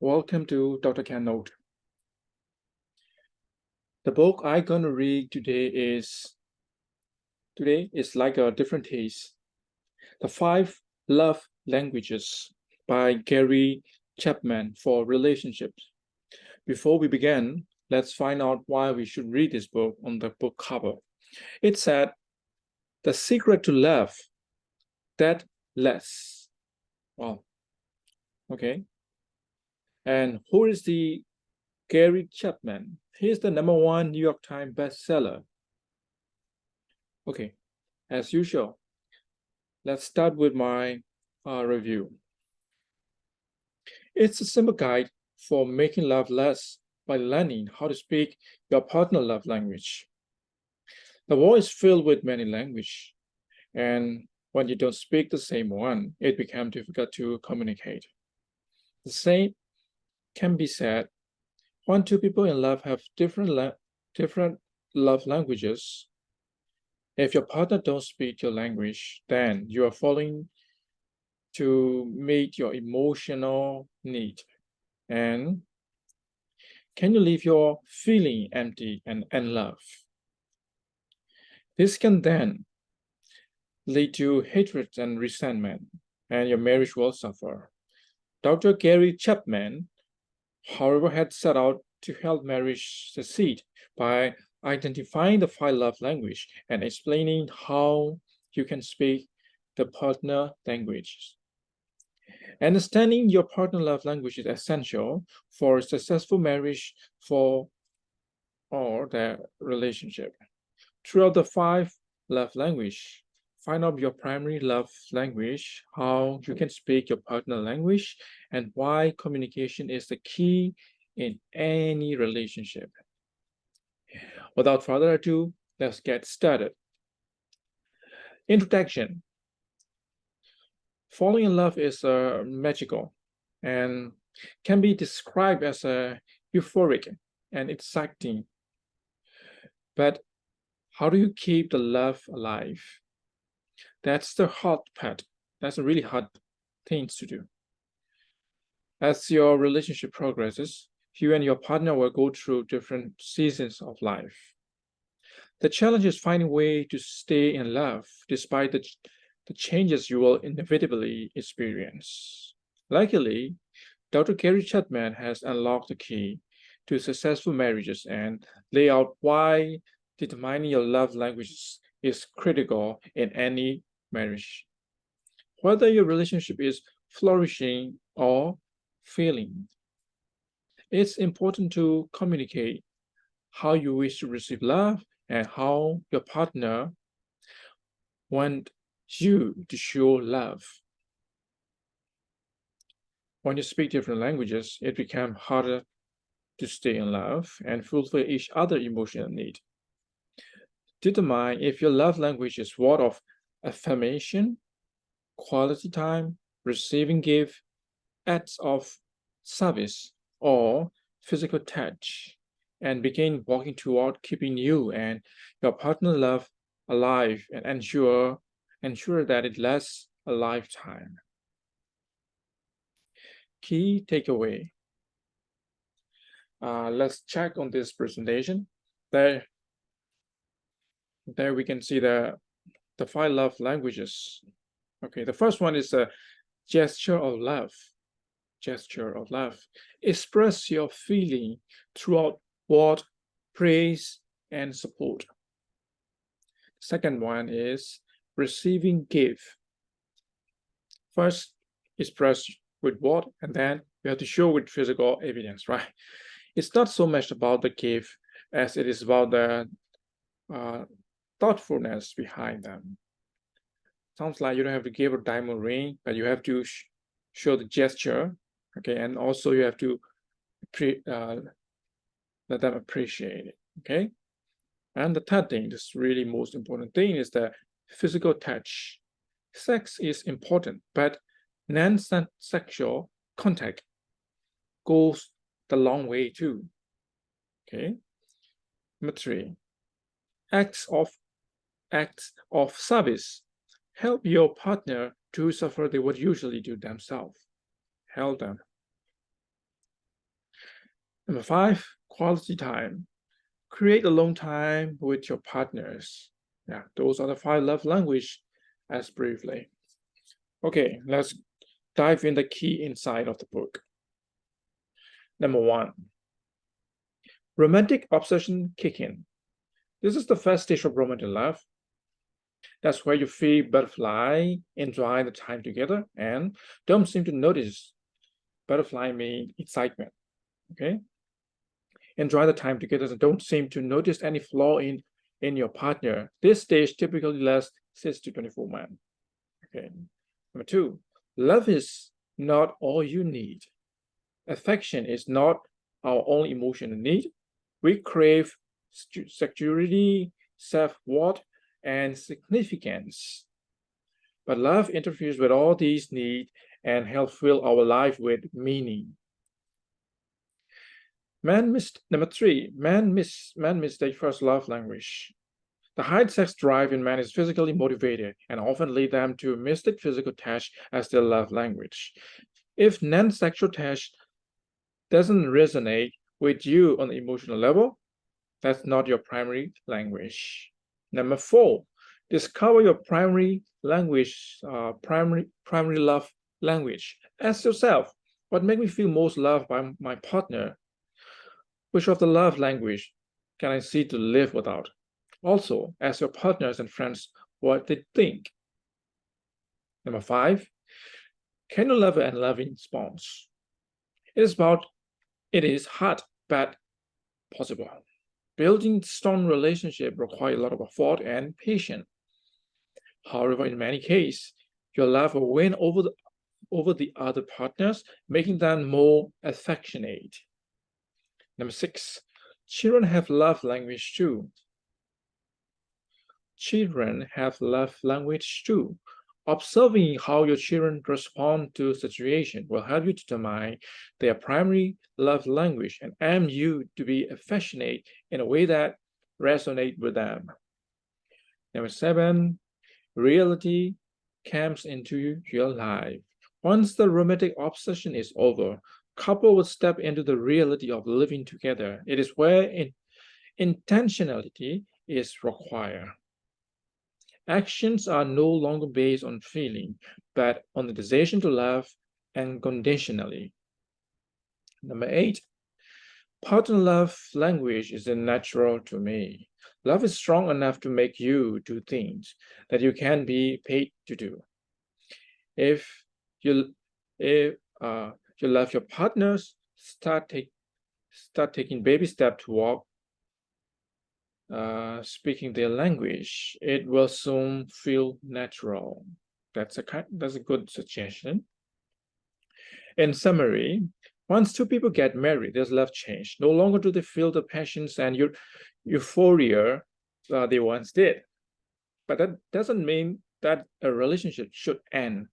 Welcome to Dr. Ken Note. The book I'm gonna read today is like a different taste. The Five Love Languages by Gary Chapman for relationships. Before we begin, let's find out why we should read this book on the book cover. It said, "The secret to love, that less." Wow. Okay. And who is the Gary Chapman? He's the #1 New York Times bestseller. Okay, as usual, let's start with my review. It's a simple guide for making love less by learning how to speak your partner love language. The world is filled with many languages, and when you don't speak the same one, it becomes difficult to communicate. The same can be said when two people in love have different love languages. If your partner don't speak your language, then you are falling to meet your emotional need. And can you leave your feeling empty and unloved? This can then lead to hatred and resentment, and your marriage will suffer. Dr. Gary Chapman, however, had set out to help marriage succeed by identifying the five love language and explaining how you can speak the partner languages. Understanding your partner love language is essential for a successful marriage or their relationship. Throughout the five love language, find out your primary love language, how you can speak your partner language, and why communication is the key in any relationship. Without further ado, let's get started. Introduction. Falling in love is magical and can be described as a euphoric and exciting. But how do you keep the love alive? That's the hard part. That's a really hard thing to do. As your relationship progresses, you and your partner will go through different seasons of life. The challenge is finding a way to stay in love despite the changes you will inevitably experience. Luckily, Dr. Gary Chapman has unlocked the key to successful marriages and lay out why determining your love languages is critical in any marriage. Whether your relationship is flourishing or failing, it's important to communicate how you wish to receive love and how your partner wants you to show love. When you speak different languages, it becomes harder to stay in love and fulfill each other's emotional need. Determine if your love language is word of affirmation, quality time, receiving gift, acts of service, or physical touch, and begin working toward keeping you and your partner love alive and ensure that it lasts a lifetime. Key takeaway. Let's check on this presentation. There we can see the five love languages. Okay, the first one is a gesture of love. Gesture of love. Express your feeling throughout word, praise, and support. Second one is receiving gift. First, express with word, and then you have to show with physical evidence, right? It's not so much about the gift as it is about the thoughtfulness behind them. Sounds like you don't have to give a diamond ring, but you have to show the gesture, okay? And also you have to let them appreciate it, okay? And the third thing, this really most important thing, is the physical touch. Sex is important, but non-sexual contact goes the long way too, okay? Number 3, acts of service. Help your partner to suffer they would usually do themselves. Help them. Number 5, quality time. Create alone time with your partners. Yeah, those are the 5 love language as briefly. Okay, let's dive in the key insight of the book. Number 1, romantic obsession kick in. This is the first stage of romantic love. That's where you feel butterfly, enjoy the time together, and don't seem to notice butterfly mean excitement. Okay, enjoy the time together and don't seem to notice any flaw in your partner. This stage typically lasts 6 to 24 months. Okay, number 2, love is not all you need. Affection is not our only emotional need. We crave security, self-worth, and significance. But love interferes with all these needs and helps fill our life with meaning. Number 3, men miss their first love language. The high sex drive in men is physically motivated and often lead them to mistake physical touch as their love language. If non-sexual touch doesn't resonate with you on the emotional level, that's not your primary language. Number 4, discover your primary language, primary love language. Ask yourself, what makes me feel most loved by my partner? Which of the love language can I see to live without? Also, ask your partners and friends what they think. Number 5, can you love and loving response? It is hard but possible. Building strong relationship requires a lot of effort and patience. However, in many cases, your love will win over the other partners, making them more affectionate. Number 6, children have love language too. Children have love language too. Observing how your children respond to situation will help you determine their primary love language and aim you to be affectionate in a way that resonates with them. Number 7, reality comes into your life. Once the romantic obsession is over, couple will step into the reality of living together. It is where intentionality is required. Actions are no longer based on feeling, but on the decision to love unconditionally. Number 8, partner love language is natural to me. Love is strong enough to make you do things that you can be paid to do. If you love your partners, start taking baby steps to walk, speaking their language. It will soon feel natural. That's a good suggestion. In summary, once two people get married, there's love change. No longer do they feel the passions and euphoria they once did. But that doesn't mean that a relationship should end.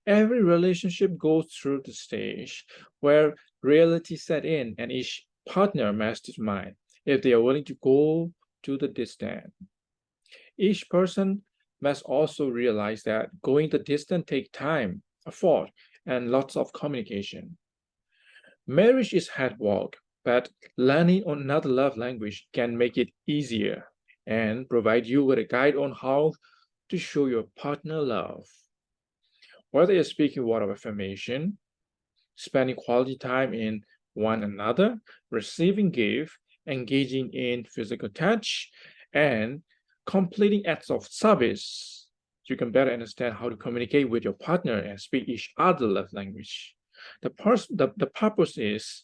Every relationship goes through the stage where reality set in and each partner must determine if they are willing to go to the distance. Each person must also realize that going the distance takes time, effort, and lots of communication. Marriage is hard work, but learning another love language can make it easier and provide you with a guide on how to show your partner love. Whether you're speaking word of affirmation, spending quality time in one another, receiving gift, engaging in physical touch, and completing acts of service, you can better understand how to communicate with your partner and speak each other's love language. The purpose is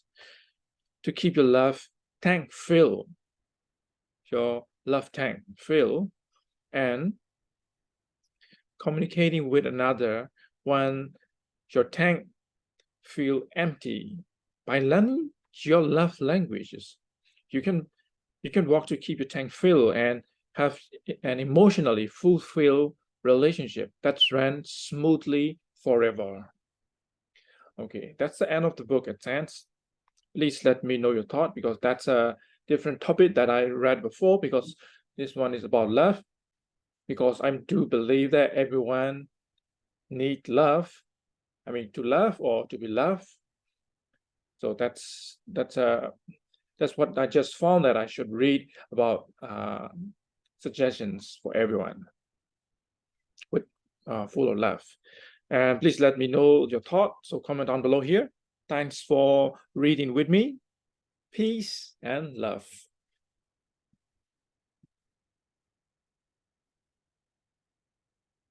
to keep your love tank filled, your love tank filled, and communicating with another when your tank feel empty. By learning your love languages, you can work to keep your tank filled and have an emotionally fulfilled relationship that runs smoothly forever. Okay, that's the end of the book, Advance. Please let me know your thought because that's a different topic that I read before because this one is about love. Because I do believe that everyone needs love. I mean, to love or to be loved. So that's what I just found that I should read about suggestions for everyone with full or left. And please let me know your thoughts. So comment down below here. Thanks for reading with me. Peace and love.